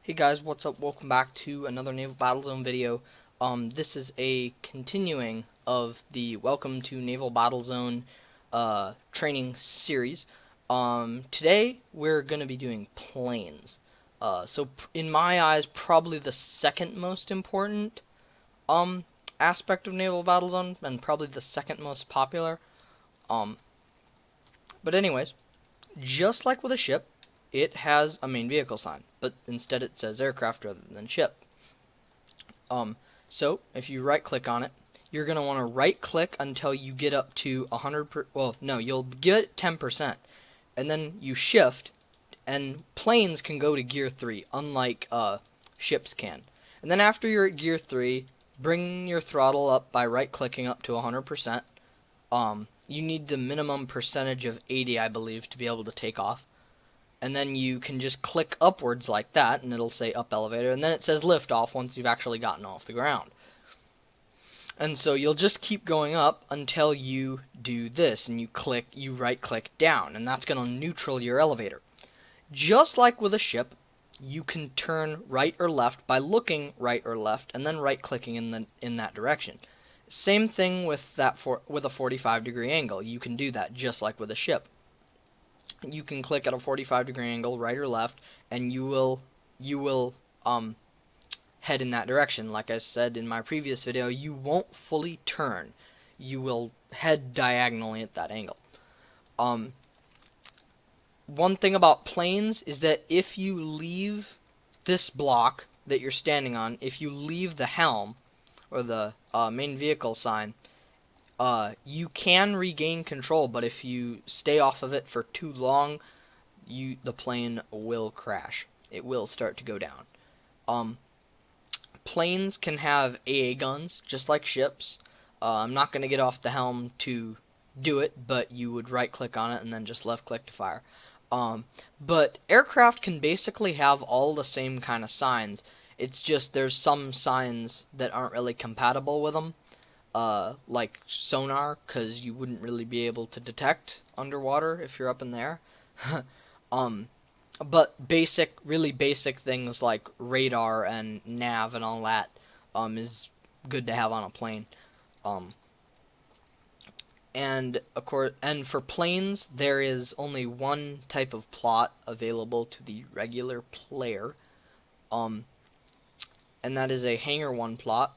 Hey guys, what's up? Welcome back to another Naval Battlezone video. This is a continuing of the Welcome to Naval Battlezone training series. Today we're going to be doing planes. In my eyes, probably the second most important aspect of Naval Battlezone, and probably the second most popular. But anyways, just like with a ship, it has a main vehicle sign, but instead it says aircraft rather than ship. So if you right click on it, you're going to want to right click until you get up to 100%. Well, no, you'll get 10%, and then you shift, and planes can go to gear 3, unlike ships can. And then after you're at gear 3, bring your throttle up by right clicking up to 100%. You need the minimum percentage of 80, I believe, to be able to take off. And then you can just click upwards like that, and it'll say up elevator, and then it says lift off once you've actually gotten off the ground. And so you'll just keep going up until you do this, and you right click down, and that's going to neutral your elevator. Just like with a ship, you can turn right or left by looking right or left, and then right clicking in that direction. Same thing with with a 45-degree angle. You can do that just like with a ship. You can click at a 45-degree angle, right or left, and you will head in that direction. Like I said in my previous video, you won't fully turn. You will head diagonally at that angle. One thing about planes is that if you leave this block that you're standing on, if you leave the helm or the main vehicle sign, you can regain control, but if you stay off of it for too long, the plane will crash. It will start to go down. Planes can have AA guns, just like ships. I'm not going to get off the helm to do it, but you would right-click on it and then just left-click to fire. But aircraft can basically have all the same kind of signs. It's just there's some signs that aren't really compatible with them. Like sonar, because you wouldn't really be able to detect underwater if you're up in there. But really basic things like radar and nav and all that is good to have on a plane. And of course, and for planes, there is only one type of plot available to the regular player, and that is a Hangar 1 plot.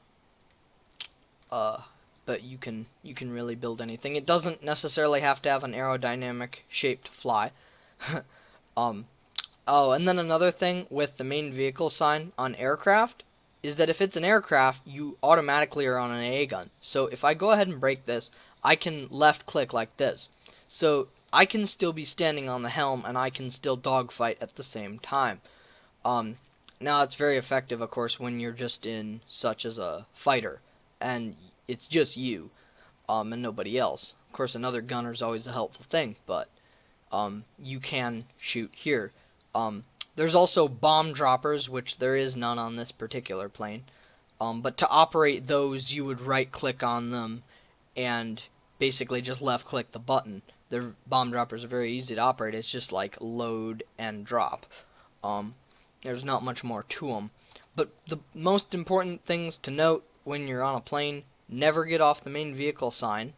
But you can really build anything. It doesn't necessarily have to have an aerodynamic shape to fly. Oh, and then another thing with the main vehicle sign on aircraft is that if it's an aircraft, you automatically are on an AA gun. So if I go ahead and break this, I can left click like this. So I can still be standing on the helm, and I can still dogfight at the same time. Now it's very effective, of course, when you're just in such as a fighter, and it's just you, and nobody else. Of course, another gunner is always a helpful thing, but you can shoot here. There's also bomb droppers, which there is none on this particular plane. But to operate those, you would right-click on them and basically just left-click the button. The bomb droppers are very easy to operate. It's just like load and drop. There's not much more to them. But the most important things to note when you're on a plane: never get off the main vehicle sign,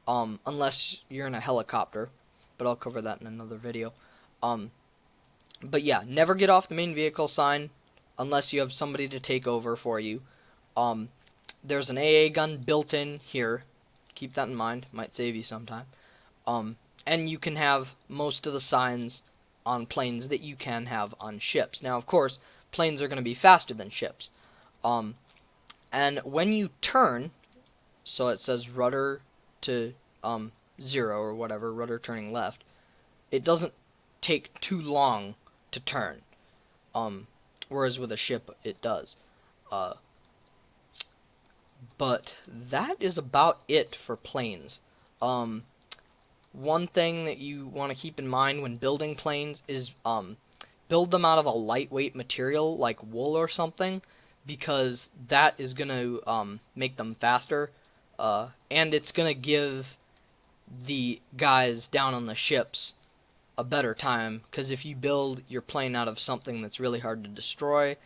unless you're in a helicopter, but I'll cover that in another video. But yeah, never get off the main vehicle sign unless you have somebody to take over for you. There's an AA gun built in here. Keep that in mind. Might save you sometime. And you can have most of the signs on planes that you can have on ships. Now, of course, planes are going to be faster than ships. And when you turn, so it says rudder to 0 or whatever, rudder turning left, it doesn't take too long to turn, whereas with a ship it does. But that is about it for planes. One thing that you want to keep in mind when building planes is build them out of a lightweight material like wool or something, because that is going to make them faster, and it's going to give the guys down on the ships a better time, because if you build your plane out of something that's really hard to destroy,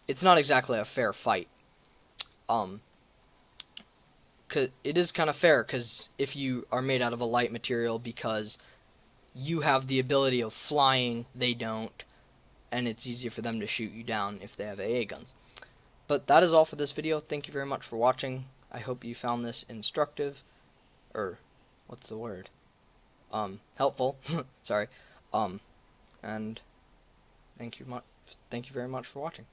it's not exactly a fair fight. 'Cause it is kind of fair, because if you are made out of a light material, because you have the ability of flying, they don't, and it's easier for them to shoot you down if they have AA guns. But that is all for this video. Thank you very much for watching. I hope you found this instructive, or what's the word? Helpful. Sorry. And thank you very much for watching.